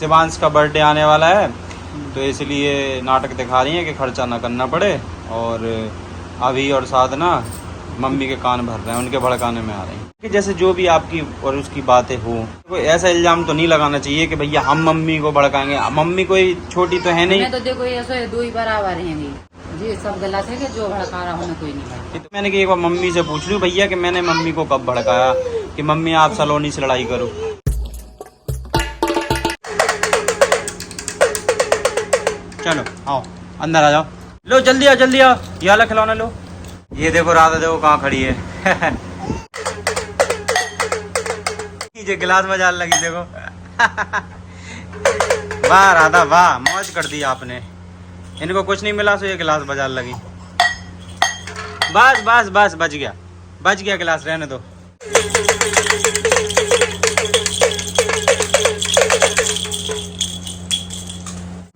शिवांश का बर्थडे आने वाला है तो इसलिए नाटक दिखा रही हैं कि खर्चा ना करना पड़े। और अभी और साधना मम्मी के कान भर रहे हैं, उनके भड़काने में आ रहे हैं कि जैसे जो भी आपकी और उसकी बातें हो, कोई ऐसा इल्जाम तो नहीं लगाना चाहिए कि भैया हम मम्मी को भड़काएंगे। मम्मी कोई छोटी तो है नहीं। मैं तो देखो ऐसे दो ही बराबर हैं जी, सब गलत है कि जो भड़का रहा हूँ कोई नहीं। तो मैंने कि एक बार मम्मी से पूछ लूं भैया कि मैंने मम्मी को कब भड़काया कि मम्मी आप सलोनी से लड़ाई करो। चलो आओ अंदर आ जाओ, लो जल्दी आओ जल्दी आओ, ये वाला खिलौना लो। ये देखो राधा देखो कहाँ खड़ी है ये गिलास बजा लगी देखो वाह राधा वाह, मौज कर दी आपने। इनको कुछ नहीं मिला तो ये गिलास बजा लगी। बस बस बस बच गया गिलास, रहने दो।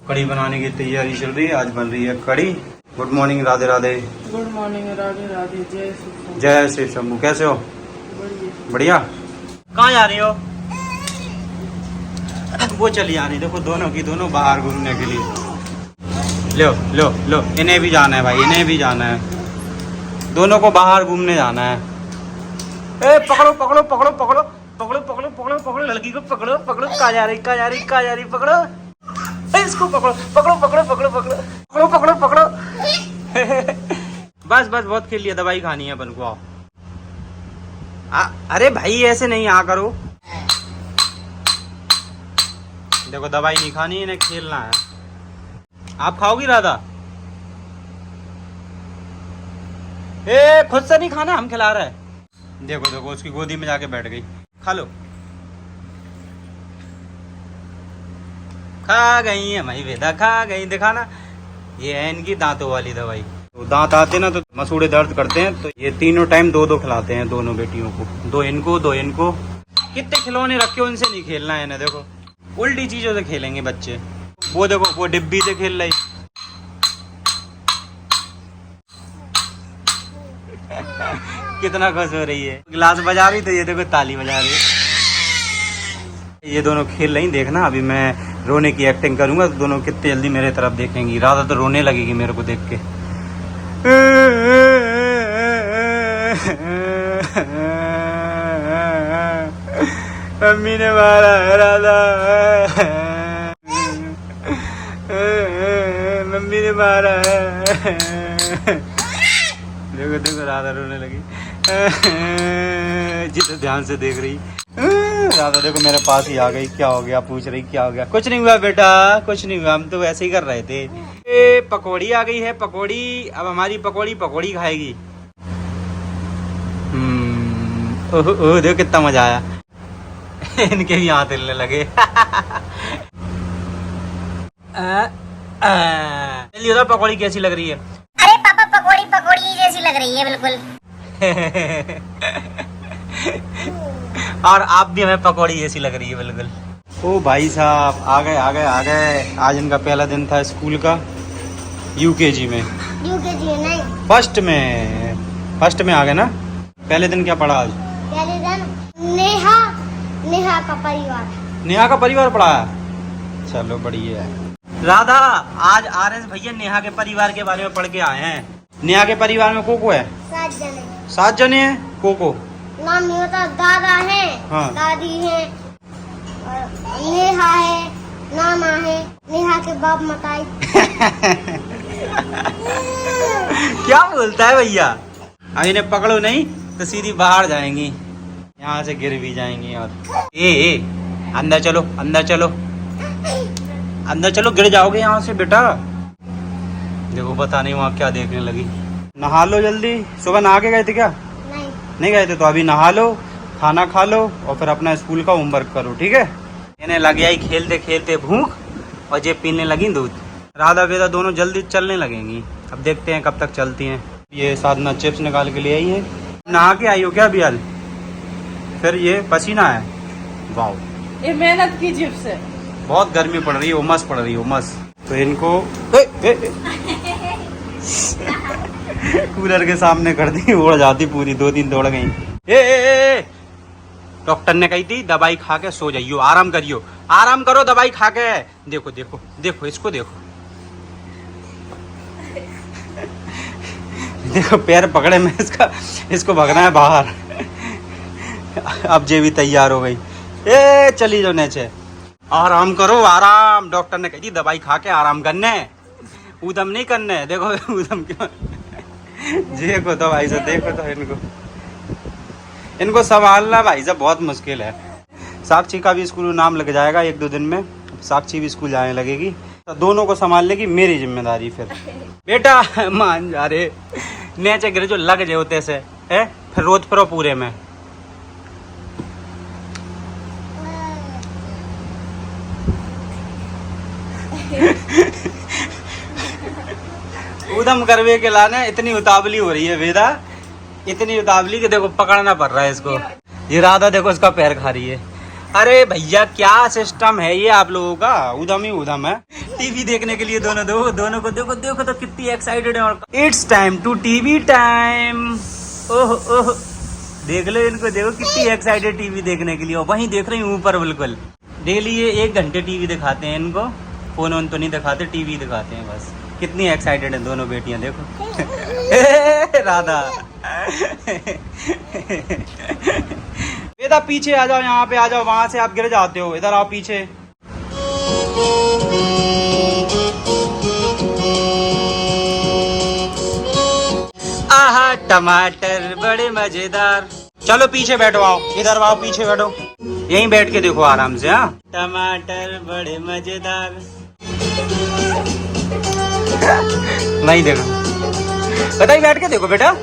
कड़ी बनाने की तैयारी चल रही है, आज बन रही है कड़ी। Good morning Radhe Radhe. Good morning Radhe Radhe, जय श्री शंभू। कैसे हो? बढ़िया। कहाँ जा रही हो? वो चली आ रही, देखो दोनों की दोनों बाहर घूमने के लिए। लो लो लो, इन्हें भी जाना है भाई, इन्हें भी जाना है, दोनों को बाहर घूमने जाना है। ए पकड़ो पकड़ो पकड़ो पकड़ो पकड़ो पकड़ो पकड़ो पकड़ो, लड़की को पकड़ो पकड़ो। कहाँ जा रही कहाँ जा रही कहाँ जा रही, पकड़ो इसको, पकड़ो पकड़ो पकड़ो पकड़ो पकड़ो पकड़ो पकड़ो पकड़ो बस बस बहुत खेल लिया, दवाई खानी है अपन को। आओ अरे भाई ऐसे नहीं आ करो, देखो दवाई नहीं खानी, इन्हें खेलना है। आप खाओगी राधा? ए खुद से नहीं खाना, हम खिला रहे हैं। देखो देखो उसकी गोदी में जाके बैठ गई, खा लो। खा गई है भाई बेटा, खा गई। दिखाना, ये है इनकी दांतों वाली दवाई। तो दांत आते ना तो मसूड़े दर्द करते हैं, तो ये तीनों टाइम दो दो खिलाते हैं दोनों बेटियों को, दो इनको दो इनको। कितने खिलौने रखे, उनसे नहीं खेलना है ना, देखो उल्टी चीजों से खेलेंगे बच्चे। वो देखो वो डिब्बी से खेल रही कितना खुश हो रही है, गिलास बजा रही तो ये देखो ताली बजा रही है। ये दोनों खेल रही, देखना अभी मैं रोने की एक्टिंग करूंगा तो दोनों कितने जल्दी मेरे तरफ देखेंगी। राधा तो रोने लगेगी मेरे को देख के। मम्मी ने मारा है राधा, मम्मी ने मारा है। देखो देखो राधा रोने लगी, जितना ध्यान से देख रही। राधा देखो मेरे पास ही आ गई, क्या हो गया पूछ रही, क्या हो गया? कुछ नहीं हुआ बेटा, कुछ नहीं हुआ, हम तो वैसे ही कर रहे थे। ए पकौड़ी आ गई है, पकौड़ी। अब हमारी पकौड़ी पकौड़ी खाएगी। ओह ओह देखो कितना मजा आया इनके भी हाथ हिलने लगे चलिए उधर, पकौड़ी कैसी लग रही है? अरे पापा पकौड़ी पकौड़ी जैसी लग रही है बिल्कुल और आप भी हमें पकौड़ी जैसी लग रही है बिल्कुल। ओ भाई साहब आ गए आ गए आ गए। आज इनका पहला दिन था स्कूल का, यूकेजी में। यूकेजी नहीं, फर्स्ट में आ गए ना। पहले दिन क्या पढ़ा आज? पहले दिन नेहा का परिवार। नेहा का परिवार पढ़ा है, चलो बढ़िया है। राधा आज आरएस भैया नेहा के परिवार के बारे में पढ़ के आए हैं। नेहा के परिवार में को है? 7 जने। 7 जने हैं। को नाम नहीं होता, दादा है, हाँ। दादी है, और नेहा है, नाना है, नेहा के बाप मताई क्या बोलता है भैया? अब इन्हें पकड़ो नहीं तो सीधी बाहर जाएंगी, यहाँ से गिर भी जाएंगी। और ए अंदर चलो अंदर चलो अंदर चलो, गिर जाओगे यहाँ से बेटा। देखो पता नहीं वहाँ क्या देखने लगी। नहा लो जल्दी, सुबह नहा के गए थे क्या? नहीं गए थे तो अभी नहा लो, खाना खा लो और फिर अपना स्कूल का होमवर्क करो, ठीक है? इन्हें लग आई खेलते खेलते भूख, और ये पीने लगी दूध। राधा वेदा दोनों जल्दी चलने लगेंगी, अब देखते हैं कब तक चलती हैं। ये साधना चिप्स निकाल के ले आई है। नहा के आई हो क्या बियाल? फिर ये पसीना है, वाह ये मेहनत की चिप्स है। बहुत गर्मी पड़ रही है, उमस पड़ रही है, उमस। तो इनको कूलर के सामने कर दी, उड़ जाती पूरी, 2-3 दौड़ गई। डॉक्टर ने कही थी दवाई खा के सो जाइयो, आराम करियो, आराम करो दवाई खा के। देखो देखो देखो इसको देखो देखो पैर पकड़े मैं इसका, इसको भगना है बाहर। अब जे भी तैयार हो गई, ए चली जाओ नीचे, आराम करो आराम। डॉक्टर ने कही थी दवाई खा के आराम करने, उदम नहीं करने। देखो उदम क्यों, देखो तो भाई साहब, देखो तो इनको संभालना भाई साहब बहुत मुश्किल है। साक्षी का भी स्कूल नाम लग जाएगा 1-2 दिन में, साक्षी भी स्कूल जाने लगेगी, तो दोनों को संभालने की मेरी जिम्मेदारी। फिर बेटा मान जा रे, नीचे गिरे जो लग जाए होते से है, फिर रोज फिरो पूरे में। उदम करवे के लाने इतनी उतावली हो रही है वेदा, इतनी उतावली कि देखो पकड़ना पड़ रहा है इसको। ये राधा देखो इसका पैर खा रही है। अरे भैया क्या सिस्टम है ये आप लोगों का, उदम ही उदम है। टीवी देखने के लिए दोनों को देखो देखो तो कितनी एक्साइटेड है। It's time to TV time. Oh oh देख लो इनको, देखो कितनी एक्साइटेड टीवी देखने के लिए। वहीं देख रही हूँ ऊपर बिल्कुल। डेली ये 1 घंटे टीवी दिखाते हैं इनको, फोन वोन तो नहीं दिखाते, टीवी दिखाते हैं बस। कितनी एक्साइटेड है दोनों बेटियां देखो। राधा बेटा पीछे आ जाओ, यहाँ पे आ जाओ, वहां से आप गिर जाते हो, इधर आओ पीछे। आहा टमाटर बड़े मजेदार। चलो पीछे बैठो, आओ इधर आओ, पीछे बैठो, यहीं बैठ के देखो आराम से। हाँ टमाटर बड़े मजेदार। नहीं देखो, बताइए बैठ के देखो बेटा।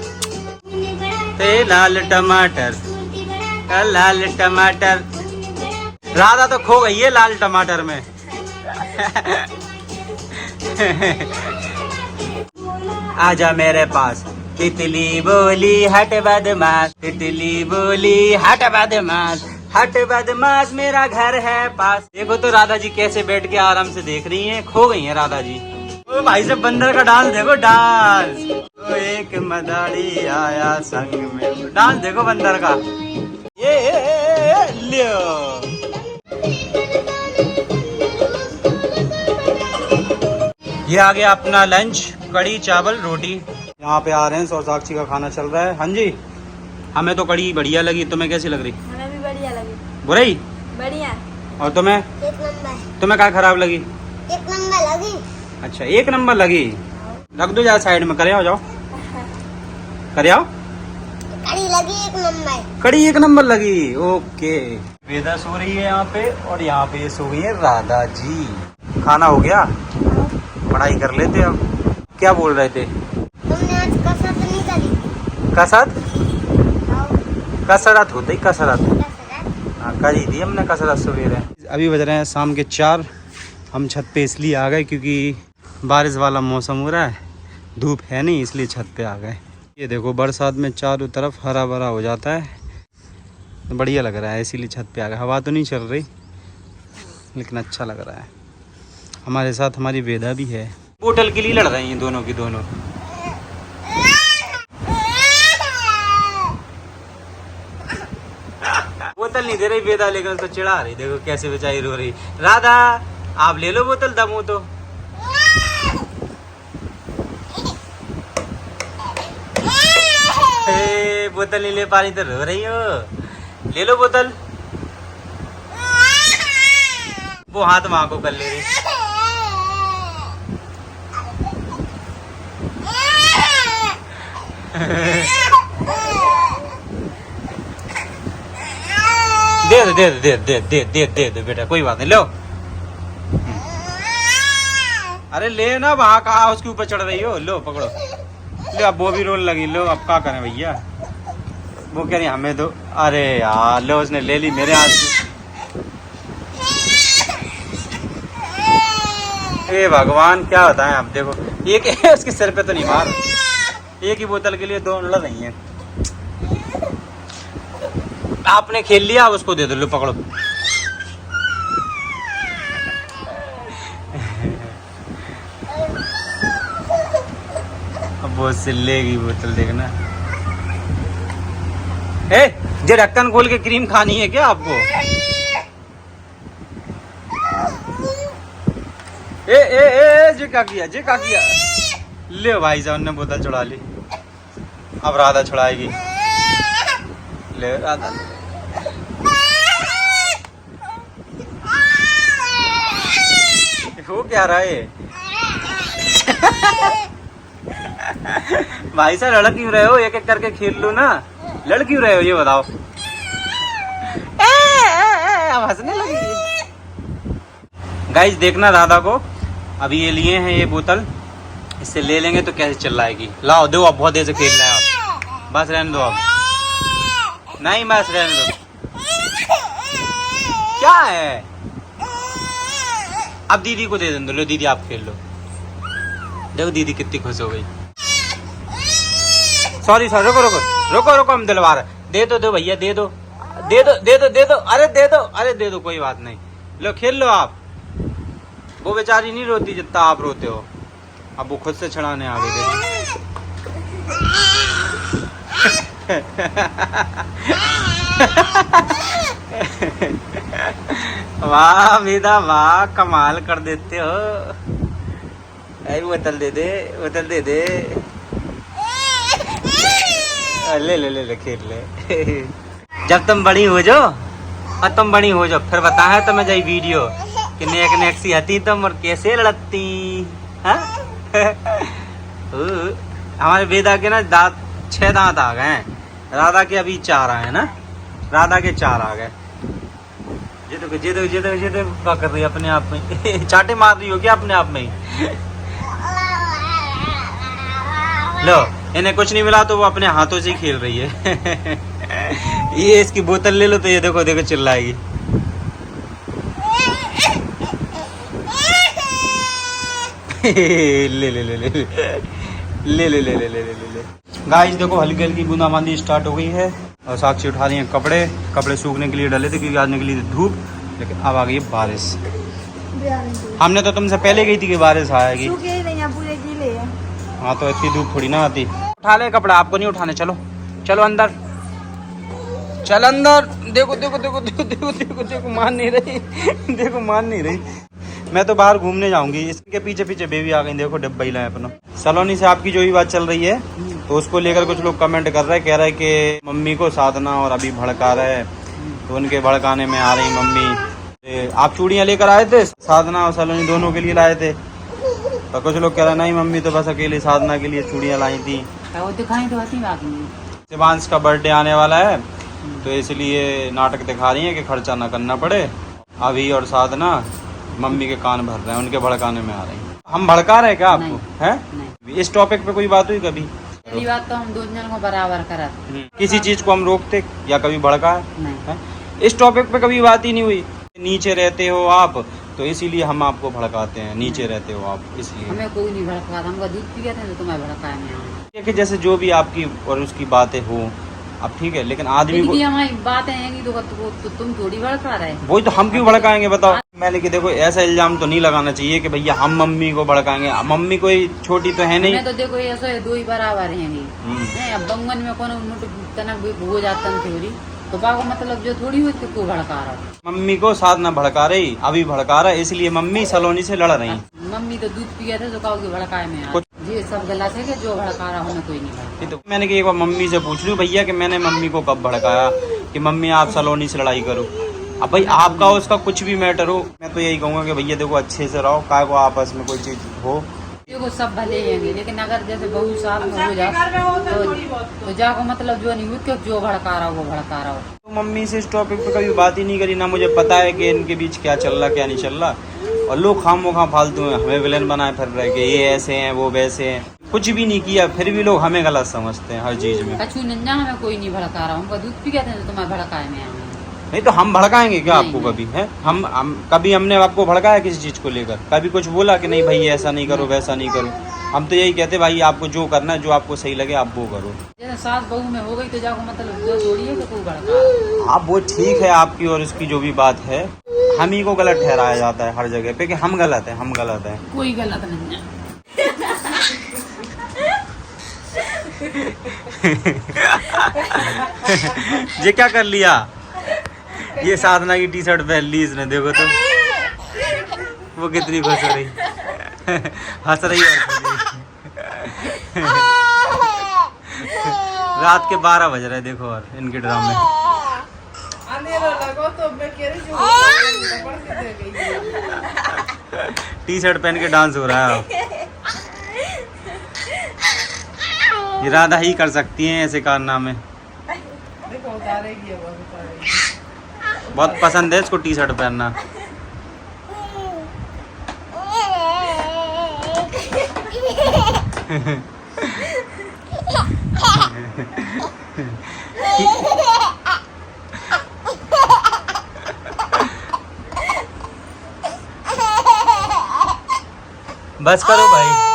लाल टमाटर, लाल टमाटर। राधा तो खो गई है लाल टमाटर में। आजा मेरे पास, तितली बोली हट बदमाश, तितली बोली हट बदमाश, हट बदमाश मेरा घर है पास। देखो तो राधा जी कैसे बैठ के आराम से देख रही हैं, खो गई हैं राधा जी। ओ भाई साहब बंदर का डांस देखो, डांस। ओ एक मदारी आया संग में, डांस देखो बंदर का। ये लियो। ये आ गया अपना लंच, कड़ी चावल रोटी। यहाँ पे आ रहे हैं और साक्षी का खाना चल रहा है। हाँ जी, हमें तो कड़ी बढ़िया लगी, तुम्हें कैसी लग रही? हमें भी बढ़िया लगी। बुराई? बढ़िया। और तुम्हें? 1 नंबर। तुम्हें क्या खराब लगी? 1 नंबर लगी। अच्छा 1 नंबर लगी। रख दो जा साइड में, करे आओ, जाओ करे आओ। कड़ी लगी 1 नंबर। कड़ी 1 नंबर लगी। ओके। वेदा सो रही है यहाँ पे, और यहाँ पे सो गई है राधा जी। खाना हो गया, पढ़ाई कर लेते अब। क्या बोल रहे थे? तुमने आज कसरत नहीं करी? कसरत? कसरत होती कसरत। हाँ करी थी हमने कसरत सवेरे। अभी बज रहे हैं शाम के 4। हम छत पे इसलिए आ गए क्योंकि बारिश वाला मौसम हो रहा है, धूप है नहीं, इसलिए छत पे आ गए। ये देखो बरसात में चारों तरफ हरा भरा हो जाता है, बढ़िया लग रहा है, इसीलिए छत पे आ गए। हवा तो नहीं चल रही लेकिन अच्छा लग रहा है। हमारे साथ हमारी वेदा भी है। बोतल के लिए लड़ रही हैं दोनों की दोनों। बोतल नहीं दे रही वेदा, लेकिन उसको चिढ़ा रही। देखो कैसे बेचारी रो रही। राधा आप ले लो बोतल, दम हो तो। बोतल नहीं ले पा रही तो रो रही हो। ले लो बोतल। वो हाथ वहां को कर ले रही। दे दे दे दे दे दे दे दे दे बेटा, कोई बात नहीं, लो। अरे ले ना, वहां कहा उसके ऊपर चढ़ रही हो, लो पकड़ो। लो अब वो भी रोल लगी। लो अब क्या करें भैया, वो कह रही हमें दो। अरे यार लो, उसने ले ली मेरे हाथ से। हे भगवान क्या बताएं। अब देखो एक उसके सिर पे तो नहीं मार, एक ही बोतल के लिए 2 लड़ रही हैं। आपने खेल लिया, अब उसको दे दो। लो पकड़ो। अब वो सिल्ले की बोतल देखना। ए जे ढक्कन खोल के क्रीम खानी है क्या आपको? ए जे क्या किया, जे क्या किया? ले भाई साहब ने बोतल चढ़ा ली। अब राधा छुड़ाएगी। ले राधा। हो क्या रहा है? भाई साहब लड़ क्यों रहे हो? एक एक करके खेल लो ना। लड़ क्यों रहे हो ये बताओ? अब हंसने लगी। गाइस देखना राधा को, अभी ये लिए हैं ये बोतल, इससे ले लेंगे तो कैसे चिल्लाएगी। लाओ दो, अब बहुत देर से खेल रहे हैं आप। बस रहने दो अब। नहीं बस रहने दो। क्या है? अब दीदी को दे दो। लो दीदी आप खेल लो। देखो दीदी कितनी खुश हो गई। सॉरी रुको रुको रुको रुको, हम दिलवा रहे। दे दो भैया, दे दो दे दो दे दो दे दो। अरे दे दो, अरे दे दो, कोई बात नहीं। लो खेल लो आप। वो बेचारी नहीं रोती जितना आप रोते हो। अब वो खुद से छड़ाने आ गई। वाह बेटा वाह, कमाल कर देते हो। बोतल दे दे, बोतल दे दे। ले ले ले ले खेल ले। जब तुम बड़ी हो जाओ, और तुम बड़ी हो जाओ फिर बता है तुम्हें जाई वीडियो कि नेक नेक सी हती तुम और कैसे लड़ती। हाँ? हमारे वेदा के ना दांत 6 दांत आ गए हैं। राधा के अभी 4 आए हैं ना। राधा के 4 आ गए। ये तो क्या कर रही है अपने आप में? चाटे मार रही हो क्या अपने आप में ही? लो इन्हें कुछ नहीं मिला तो वो अपने हाथों से ही खेल रही है। ये इसकी बोतल ले लो तो ये देखो देखो चिल्लाएगी। ले ले ले ले ले ले ले ले ले ले ले। गाइस देखो हल्की हल्की बूंदाबांदी स्टार्ट हो गई है और साक्षी उठा रही है कपड़े। कपड़े सूखने के लिए डाले थे क्योंकि आज निकली थी धूप, लेकिन अब आ गई है बारिश। हमने तो तुमसे पहले गई थी कि बारिश आएगी। हाँ तो इतनी धूप थोड़ी ना आती। उठा ले कपड़ा, आपको नहीं उठाने। चलो चलो अंदर, चल अंदर। देखो देखो देखो देखो देखो देखो देखो मान नहीं रही। देखो मान नहीं रही। मैं तो बाहर घूमने जाऊंगी। इसके पीछे पीछे बेबी आ गई। देखो डब्बा ही लाए अपना। सलोनी से आपकी जो भी बात चल रही है तो उसको लेकर कुछ लोग कमेंट कर रहे हैं, कह रहे हैं कि मम्मी को साधना और अभी भड़का रहे हैं, तो उनके भड़काने में आ रही मम्मी। आप चूड़ियाँ लेकर आए थे, साधना और सलोनी दोनों के लिए लाए थे, तो कुछ लोग कह रहे नहीं मम्मी तो बस अकेले साधना के लिए चूड़ियाँ लाई थी। शिवांश का बर्थडे आने वाला है तो इसलिए नाटक दिखा रही है कि खर्चा ना करना पड़े। अभी और साधना मम्मी के कान भर रहे हैं, उनके भड़काने में आ रही हैं। हम भड़का रहे क्या आपको? हैं? इस टॉपिक पे कोई बात हुई कभी? पहली बात तो हम दोनों को बराबर करा। किसी चीज को हम रोकते या कभी भड़का है? इस टॉपिक पे कभी बात ही नहीं हुई। नीचे रहते हो आप तो इसीलिए हम आपको भड़काते हैं। नीचे रहते हो आप इसलिए। हमें कोई नहीं भड़का, हमको दूध पिया थे तो तुम्हें भड़काया नहीं। कि जैसे जो भी आपकी और उसकी बातें हो अब ठीक है, लेकिन आदमी को हमारी बातें हैं तो तुम थोड़ी भड़का रहे। वही तो हम क्यों भड़काएंगे बताओ? मैंने कि देखो ऐसा इल्जाम तो नहीं लगाना चाहिए कि भैया हम मम्मी को भड़काएंगे। मम्मी कोई छोटी तो है नहीं। मैं तो देखो ऐसा 2 ही बराबर हैं। अब बंगन में कोनो तनक भी हो जाता थोड़ी तो बाको मतलब जो थोड़ी हुई को भड़का रहा। मम्मी को साथ ना भड़का रही, अभी भड़का रहा, इसलिए मम्मी सलोनी से लड़ रही। मम्मी तो दूध पिया था तो कहोगे भड़काए में जी सब गलत है कि जो भड़का रहा हूँ कोई नहीं भड़का। तो मैंने कि एक बार मम्मी से पूछ लूं भैया कि मैंने मम्मी को कब भड़काया कि मम्मी आप सलोनी से लड़ाई करो। अब भाई आपका उसका कुछ भी मैटर हो, मैं तो यही कहूँगा कि भैया देखो अच्छे से रहो, काय को आपस में कोई चीज हो। देखो सब भले हैं, लेकिन अगर जैसे बहू साल में हो जाए तो जाको मतलब जो नहीं हुई जो भड़का रहा हो वो भड़का रहा हो। तो मम्मी से इस टॉपिक पे कभी बात ही नहीं करी, ना मुझे पता है कि इनके बीच क्या चल रहा क्या नहीं चल रहा। और लोग खामोखा फालतू हैं, हमें विलेन बनाए फिर रहे कि ये ऐसे हैं वो वैसे हैं। कुछ भी नहीं किया फिर भी लोग हमें गलत समझते हैं हर चीज में। कछु नंजा हमें कोई नहीं भड़का रहा, हमको दूध पी गए थे तो तुम्हें भड़काए में। नहीं तो हम भड़काएंगे क्या आपको कभी? है हम कभी हमने आपको भड़काया किसी चीज को लेकर? कभी कुछ बोला कि नहीं भाई ऐसा नहीं करो वैसा नहीं करो? हम तो यही कहते भाई आपको जो करना है जो आपको सही लगे आप वो करो। जैसे सास बहू में हो गई तो जाको मतलब जो थोड़ी है कि कोई भड़का। आप वो ठीक है आपकी और उसकी जो भी बात है, हम ही को गलत ठहराया जाता है हर जगह पे कि हम गलत हैं। कोई गलत नहीं है। ये क्या कर लिया? ये साधना की टी शर्ट पहन ली इसने, देखो तो वो कितनी खुश हो रही, हंस रही है। रात के 12 बज रहे देखो, और इनके ड्रामे। टी शर्ट पहन के डांस हो रहा है। ये राधा ही कर सकती हैं ऐसे कारनामे। बहुत पसंद है इसको टी शर्ट पहनना। बस करो भाई।